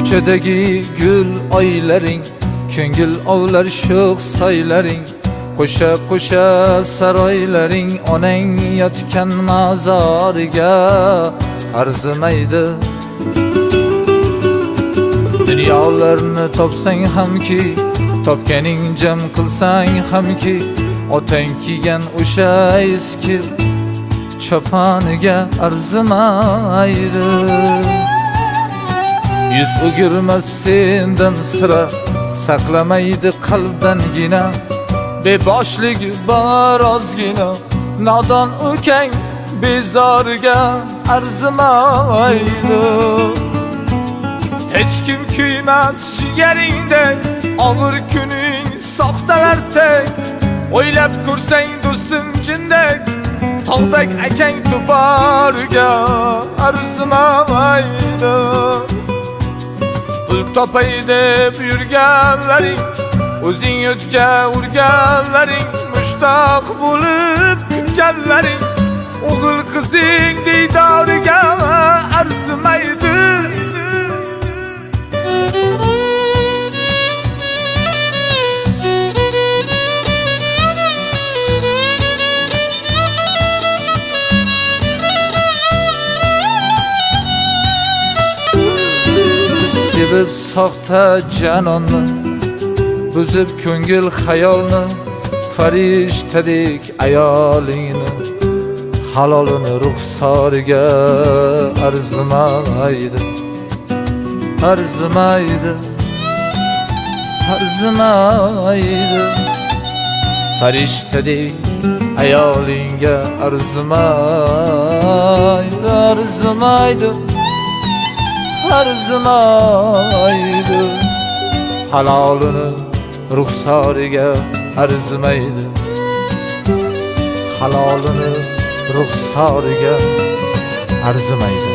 Ko'chadagi gul oylaring, ko'ngil ovlar sho'x soylaring, qo'sha qo'sha saroylaring, onang yotgan mazoriga arzimaydi. Dunyolarni topsang hamki, topganing jam qilsang hamki, otang kiygan o'sha eski choponiga arzimaydi. Yüz o'girmas sendan sira, saqlamaydi qalbdangina, beboshligi bor ozgina, nodon ukang bezoriga arzimaydi. Hech kim kuymas jigaringdek, og'ir kuning soxtalardek, o'ylab ko'rsang do'stim jindek, tog'dak akang to'poriga arzimaydi. Pul topay deb yurganlaring, o'zing o'tga urganlaring, mushtoq bo'lib kutganlaring, o'g'il qizing diydoriga arzimaydi. Sevib soxta janonni, buzib ko'ngil xayolni, farishtadek ayolingni, halolini ruxsoriga arzimaydi. Arzimaydi, arzimaydi. Farishtadek ayolingga arzimaydi, arzimaydi. Arzimaydi, halolini ruxsoriga arzimaydi, halolini ruxsoriga arzimaydi.